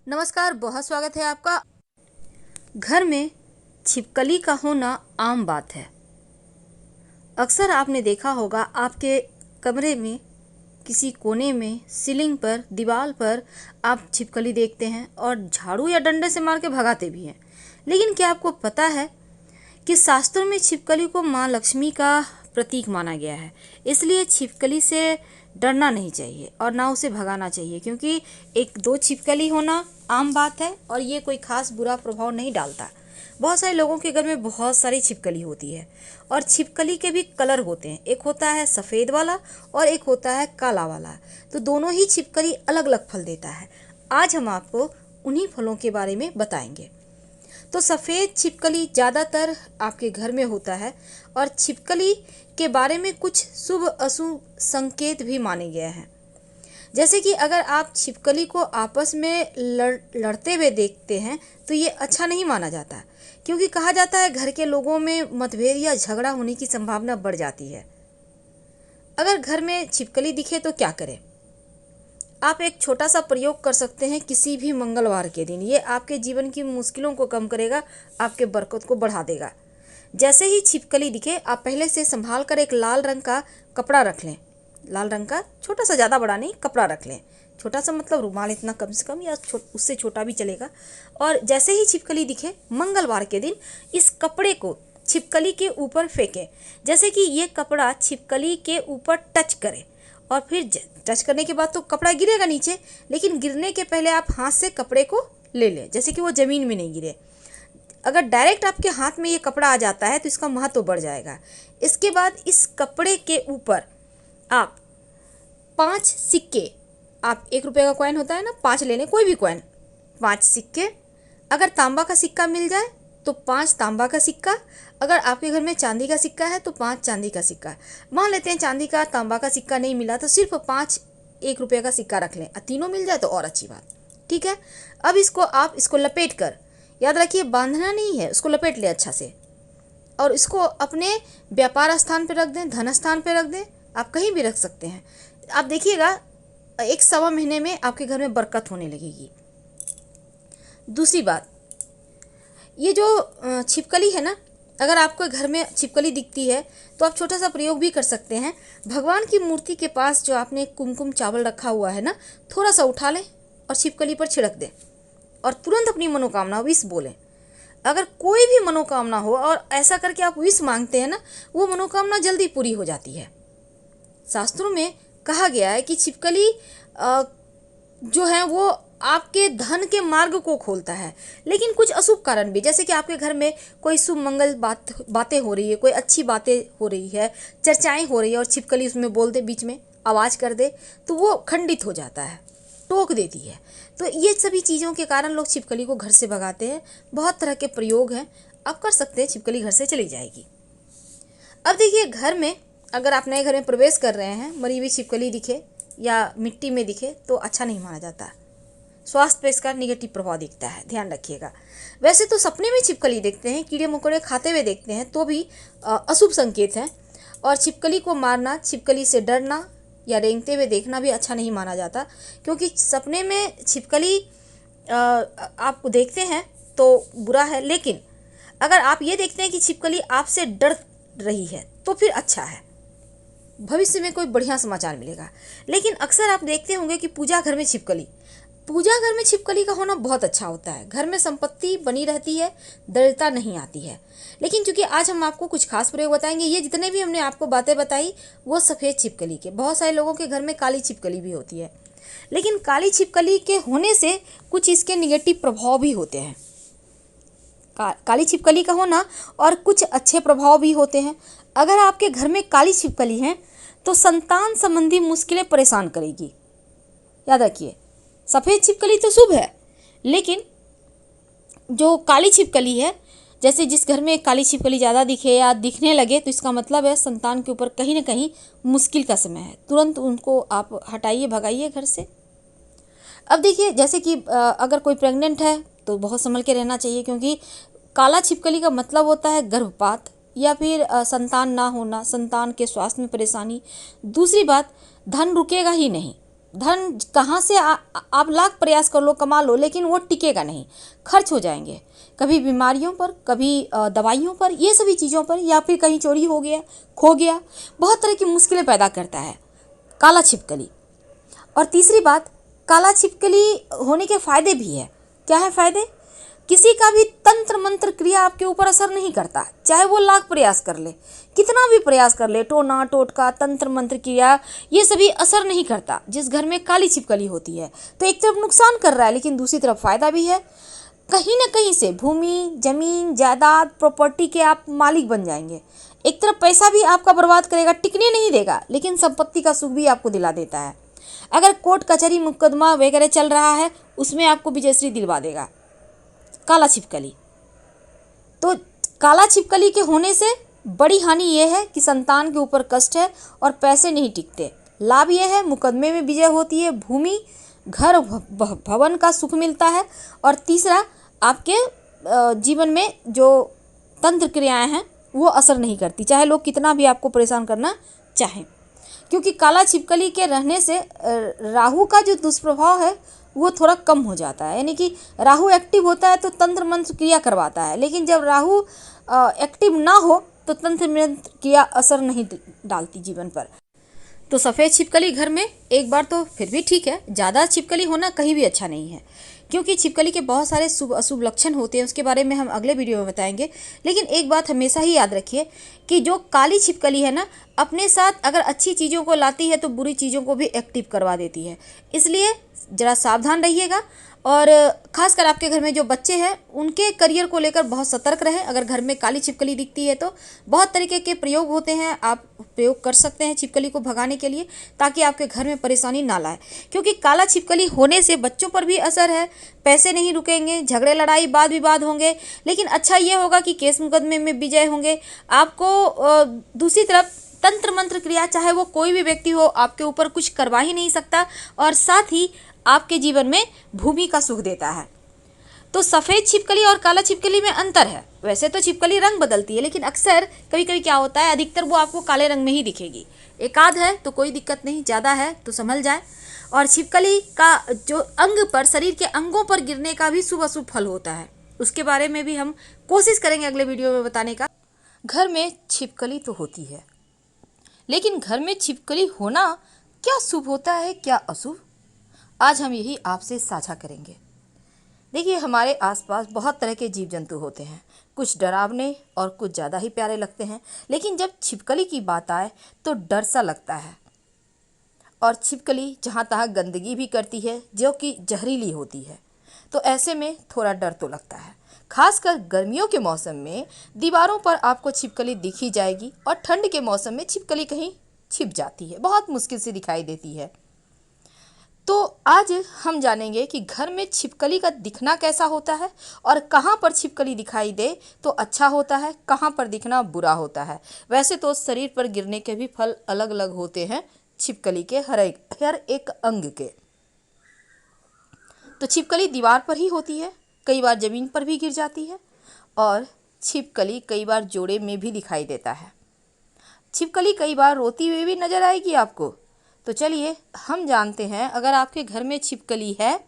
नमस्कार, बहुत स्वागत है आपका। घर में छिपकली का होना आम बात है। अक्सर आपने देखा होगा आपके कमरे में किसी कोने में सीलिंग पर दीवार पर आप छिपकली देखते हैं और झाड़ू या डंडे से मार के भगाते भी हैं। लेकिन क्या आपको पता है कि शास्त्रों में छिपकली को माँ लक्ष्मी का प्रतीक माना गया है। इसलिए छिपकली से डरना नहीं चाहिए और ना उसे भगाना चाहिए, क्योंकि एक दो छिपकली होना आम बात है और ये कोई खास बुरा प्रभाव नहीं डालता। बहुत सारे लोगों के घर में बहुत सारी छिपकली होती है और छिपकली के भी कलर होते हैं। एक होता है सफ़ेद वाला और एक होता है काला वाला। तो दोनों ही छिपकली अलग अलग फल देता है। आज हम आपको उन्हीं फलों के बारे में बताएंगे। तो सफ़ेद छिपकली ज़्यादातर आपके घर में होता है और छिपकली के बारे में कुछ शुभ अशुभ संकेत भी माने गए हैं। जैसे कि अगर आप छिपकली को आपस में लड़ते हुए देखते हैं तो ये अच्छा नहीं माना जाता, क्योंकि कहा जाता है घर के लोगों में मतभेद या झगड़ा होने की संभावना बढ़ जाती है। अगर घर में छिपकली दिखे तो क्या करें? आप एक छोटा सा प्रयोग कर सकते हैं किसी भी मंगलवार के दिन। ये आपके जीवन की मुश्किलों को कम करेगा, आपके बरकत को बढ़ा देगा। जैसे ही छिपकली दिखे आप पहले से संभाल कर एक लाल रंग का कपड़ा रख लें। लाल रंग का छोटा सा, ज़्यादा बड़ा नहीं, कपड़ा रख लें। छोटा सा मतलब रुमाल इतना कम से कम, या उससे छोटा भी चलेगा। और जैसे ही छिपकली दिखे मंगलवार के दिन इस कपड़े को छिपकली के ऊपर फेंकें। जैसे कि ये कपड़ा छिपकली के ऊपर टच करे और फिर टच करने के बाद तो कपड़ा गिरेगा नीचे, लेकिन गिरने के पहले आप हाथ से कपड़े को ले लें, जैसे कि वो ज़मीन में नहीं गिरे। अगर डायरेक्ट आपके हाथ में ये कपड़ा आ जाता है तो इसका महत्व बढ़ जाएगा। इसके बाद इस कपड़े के ऊपर आप 5 सिक्के, आप 1 रुपये का कॉइन होता है ना, 5 ले लें, कोई भी कॉइन, 5 सिक्के। अगर तांबा का सिक्का मिल जाए तो 5 तांबा का सिक्का। अगर आपके घर में चांदी का सिक्का है तो 5 चांदी का सिक्का। मान लेते हैं चांदी का तांबा का सिक्का नहीं मिला तो सिर्फ 5 1 रुपये का सिक्का रख लें। तीनों मिल जाए तो और अच्छी बात, ठीक है। अब इसको लपेट कर, याद रखिए बांधना नहीं है, उसको लपेट ले अच्छा से और इसको अपने व्यापार स्थान पर रख दें, धन स्थान पर रख दें, आप कहीं भी रख सकते हैं। आप देखिएगा 1 सवा महीने में आपके घर में बरकत होने लगेगी। दूसरी बात, ये जो छिपकली है ना, अगर आपको घर में छिपकली दिखती है तो आप छोटा सा प्रयोग भी कर सकते हैं। भगवान की मूर्ति के पास जो आपने कुमकुम चावल रखा हुआ है ना, थोड़ा सा उठा लें और छिपकली पर छिड़क दें और तुरंत अपनी मनोकामना विश बोलें। अगर कोई भी मनोकामना हो और ऐसा करके आप विश मांगते हैं ना, वो मनोकामना जल्दी पूरी हो जाती है। शास्त्रों में कहा गया है कि छिपकली जो है वो आपके धन के मार्ग को खोलता है, लेकिन कुछ अशुभ कारण भी, जैसे कि आपके घर में कोई शुभ मंगल बातें हो रही है, कोई अच्छी बातें हो रही है, चर्चाएं हो रही है और छिपकली उसमें बोल दे, बीच में आवाज़ कर दे, तो वो खंडित हो जाता है, टोक देती है। तो ये सभी चीज़ों के कारण लोग छिपकली को घर से भगाते हैं। बहुत तरह के प्रयोग हैं, आप कर सकते हैं, छिपकली घर से चली जाएगी। अब देखिए, घर में अगर आप नए घर में प्रवेश कर रहे हैं, मरी हुई छिपकली दिखे या मिट्टी में दिखे तो अच्छा नहीं माना जाता। स्वास्थ्य पे इसका निगेटिव प्रभाव दिखता है, ध्यान रखिएगा। वैसे तो सपने में छिपकली देखते हैं, कीड़े मकोड़े खाते हुए देखते हैं तो भी अशुभ संकेत हैं। और छिपकली को मारना, छिपकली से डरना या रेंगते हुए देखना भी अच्छा नहीं माना जाता, क्योंकि सपने में छिपकली आप देखते हैं तो बुरा है, लेकिन अगर आप ये देखते हैं कि छिपकली आपसे डर रही है तो फिर अच्छा है, भविष्य में कोई बढ़िया समाचार मिलेगा। लेकिन अक्सर आप देखते होंगे कि पूजा घर में छिपकली का होना बहुत अच्छा होता है। घर में संपत्ति बनी रहती है, दरिद्रता नहीं आती है। लेकिन चूंकि आज हम आपको कुछ खास प्रयोग बताएंगे, ये जितने भी हमने आपको बातें बताई वो सफ़ेद छिपकली के। बहुत सारे लोगों के घर में काली छिपकली भी होती है, लेकिन काली छिपकली के होने से कुछ इसके निगेटिव प्रभाव भी होते हैं। काली छिपकली का होना और कुछ अच्छे प्रभाव भी होते हैं। अगर आपके घर में काली छिपकली है तो संतान संबंधी मुश्किलें परेशान करेगी। याद रखिए, सफ़ेद छिपकली तो शुभ है, लेकिन जो काली छिपकली है, जैसे जिस घर में काली छिपकली ज़्यादा दिखे या दिखने लगे तो इसका मतलब है संतान के ऊपर कहीं ना कहीं मुश्किल का समय है। तुरंत उनको आप हटाइए, भगाइए घर से। अब देखिए, जैसे कि अगर कोई प्रेग्नेंट है तो बहुत संभल के रहना चाहिए, क्योंकि काला छिपकली का मतलब होता है गर्भपात या फिर संतान ना होना, संतान के स्वास्थ्य में परेशानी। दूसरी बात, धन रुकेगा ही नहीं। धन कहाँ से आप लाख प्रयास कर लो, कमा लो, लेकिन वो टिकेगा नहीं, खर्च हो जाएंगे, कभी बीमारियों पर, कभी दवाइयों पर, ये सभी चीज़ों पर, या फिर कहीं चोरी हो गया, खो गया, बहुत तरह की मुश्किलें पैदा करता है काला छिपकली। और तीसरी बात, काला छिपकली होने के फायदे भी है। क्या है फायदे? किसी का भी तंत्र मंत्र क्रिया आपके ऊपर असर नहीं करता, चाहे वो लाख प्रयास कर ले, कितना भी प्रयास कर ले, टोना टोटका तंत्र मंत्र क्रिया, ये सभी असर नहीं करता जिस घर में काली छिपकली होती है। तो एक तरफ नुकसान कर रहा है, लेकिन दूसरी तरफ फायदा भी है। कहीं ना कहीं से भूमि, जमीन, जायदाद, प्रॉपर्टी के आप मालिक बन जाएंगे। एक तरफ पैसा भी आपका बर्बाद करेगा, टिकने नहीं देगा, लेकिन संपत्ति का सुख भी आपको दिला देता है। अगर कोर्ट कचहरी मुकदमा वगैरह चल रहा है, उसमें आपको विजयश्री दिलवा देगा काला छिपकली। तो काला छिपकली के होने से बड़ी हानि यह है कि संतान के ऊपर कष्ट है और पैसे नहीं टिकते। लाभ यह है, मुकदमे में विजय होती है, भूमि, घर, भवन का सुख मिलता है। और तीसरा, आपके जीवन में जो तंत्र क्रियाएं हैं वो असर नहीं करती, चाहे लोग कितना भी आपको परेशान करना चाहें। क्योंकि काला छिपकली के रहने से राहु का जो दुष्प्रभाव है वो थोड़ा कम हो जाता है। यानी कि राहु एक्टिव होता है तो तंत्र मंत्र क्रिया करवाता है, लेकिन जब राहु एक्टिव ना हो तो तंत्र मंत्र क्रिया असर नहीं डालती जीवन पर। तो सफ़ेद छिपकली घर में एक बार तो फिर भी ठीक है, ज़्यादा छिपकली होना कहीं भी अच्छा नहीं है, क्योंकि छिपकली के बहुत सारे शुभ अशुभ लक्षण होते हैं, उसके बारे में हम अगले वीडियो में बताएंगे। लेकिन एक बात हमेशा ही याद रखिए कि जो काली छिपकली है ना, अपने साथ अगर अच्छी चीज़ों को लाती है तो बुरी चीज़ों को भी एक्टिव करवा देती है। इसलिए ज़रा सावधान रहिएगा। और खासकर आपके घर में जो बच्चे हैं उनके करियर को लेकर बहुत सतर्क रहें। अगर घर में काली छिपकली दिखती है तो बहुत तरीके के प्रयोग होते हैं, आप प्रयोग कर सकते हैं छिपकली को भगाने के लिए, ताकि आपके घर में परेशानी ना लाए। क्योंकि काला छिपकली होने से बच्चों पर भी असर है, पैसे नहीं रुकेंगे, झगड़े लड़ाई वाद विवाद होंगे, लेकिन अच्छा ये होगा कि केस मुकदमे में विजय होंगे। आपको दूसरी तरफ तंत्र मंत्र क्रिया, चाहे वो कोई भी व्यक्ति हो, आपके ऊपर कुछ करवा ही नहीं सकता, और साथ ही आपके जीवन में भूमि का सुख देता है। तो सफ़ेद छिपकली और काला छिपकली में अंतर है। वैसे तो छिपकली रंग बदलती है, लेकिन अक्सर कभी कभी क्या होता है, अधिकतर वो आपको काले रंग में ही दिखेगी। एकाध है तो कोई दिक्कत नहीं, ज़्यादा है तो संभल जाए। और छिपकली का जो अंग पर, शरीर के अंगों पर गिरने का भी शुभ अशुभ फल होता है, उसके बारे में भी हम कोशिश करेंगे अगले वीडियो में बताने का। घर में छिपकली तो होती है, लेकिन घर में छिपकली होना क्या शुभ होता है, क्या अशुभ, आज हम यही आपसे साझा करेंगे। देखिए, हमारे आसपास बहुत तरह के जीव जंतु होते हैं, कुछ डरावने और कुछ ज़्यादा ही प्यारे लगते हैं, लेकिन जब छिपकली की बात आए तो डर सा लगता है। और छिपकली जहाँ तहाँ गंदगी भी करती है, जो कि जहरीली होती है, तो ऐसे में थोड़ा डर तो लगता है। खासकर गर्मियों के मौसम में दीवारों पर आपको छिपकली दिख ही जाएगी, और ठंड के मौसम में छिपकली कहीं छिप जाती है, बहुत मुश्किल से दिखाई देती है। तो आज हम जानेंगे कि घर में छिपकली का दिखना कैसा होता है, और कहाँ पर छिपकली दिखाई दे तो अच्छा होता है, कहाँ पर दिखना बुरा होता है। वैसे तो शरीर पर गिरने के भी फल अलग अलग होते हैं छिपकली के हर एक अंग के। तो छिपकली दीवार पर ही होती है, कई बार ज़मीन पर भी गिर जाती है, और छिपकली कई बार जोड़े में भी दिखाई देता है। छिपकली कई बार रोती हुई भी नजर आएगी आपको। तो चलिए हम जानते हैं, अगर आपके घर में छिपकली है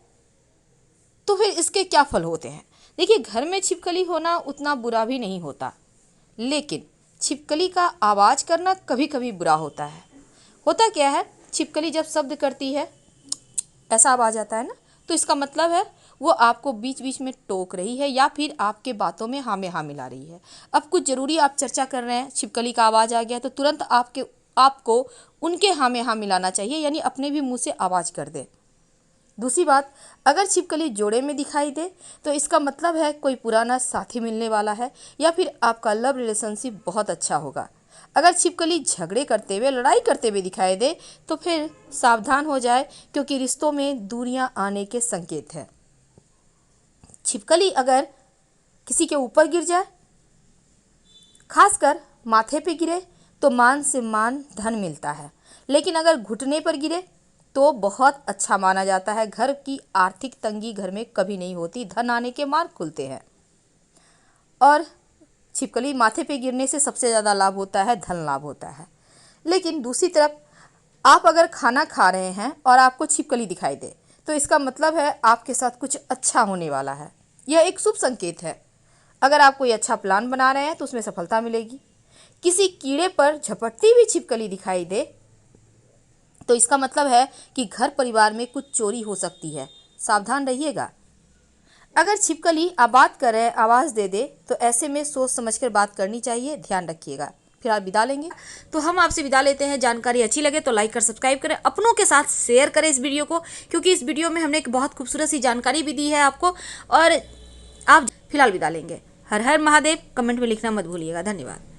तो फिर इसके क्या फल होते हैं। देखिए, घर में छिपकली होना उतना बुरा भी नहीं होता, लेकिन छिपकली का आवाज़ करना कभी कभी बुरा होता है। होता क्या है, छिपकली जब शब्द करती है, ऐसा आवाज़ आता है ना, तो इसका मतलब है वो आपको बीच बीच में टोक रही है, या फिर आपके बातों में हाँ में हाँ मिला रही है। अब कुछ ज़रूरी आप चर्चा कर रहे हैं, छिपकली का आवाज़ आ गया, तो तुरंत आपको उनके हाँ में हाँ मिलाना चाहिए, यानी अपने भी मुंह से आवाज़ कर दे। दूसरी बात, अगर छिपकली जोड़े में दिखाई दे तो इसका मतलब है कोई पुराना साथी मिलने वाला है, या फिर आपका लव रिलेशनशिप बहुत अच्छा होगा। अगर छिपकली झगड़े करते हुए, लड़ाई करते हुए दिखाई दे तो फिर सावधान हो जाए, क्योंकि रिश्तों में दूरियां आने के संकेत है। छिपकली अगर किसी के ऊपर गिर जाए, खासकर माथे पे गिरे, तो मान सम्मान धन मिलता है, लेकिन अगर घुटने पर गिरे तो बहुत अच्छा माना जाता है। घर की आर्थिक तंगी घर में कभी नहीं होती, धन आने के मार्ग खुलते हैं। और छिपकली माथे पे गिरने से सबसे ज़्यादा लाभ होता है, धन लाभ होता है। लेकिन दूसरी तरफ आप अगर खाना खा रहे हैं और आपको छिपकली दिखाई दे तो इसका मतलब है आपके साथ कुछ अच्छा होने वाला है। यह एक शुभ संकेत है। अगर आप कोई अच्छा प्लान बना रहे हैं तो उसमें सफलता मिलेगी। किसी कीड़े पर झपटती हुई छिपकली दिखाई दे तो इसका मतलब है कि घर परिवार में कुछ चोरी हो सकती है, सावधान रहिएगा। अगर छिपकली आप बात कर रहे हैं आवाज़ दे दे तो ऐसे में सोच समझकर बात करनी चाहिए, ध्यान रखिएगा। फिर आप विदा लेंगे तो हम आपसे विदा लेते हैं। जानकारी अच्छी लगे तो लाइक कर सब्सक्राइब करें, अपनों के साथ शेयर करें इस वीडियो को, क्योंकि इस वीडियो में हमने एक बहुत खूबसूरत सी जानकारी भी दी है आपको। और आप फिलहाल विदा लेंगे। हर हर महादेव। कमेंट में लिखना मत भूलिएगा। धन्यवाद।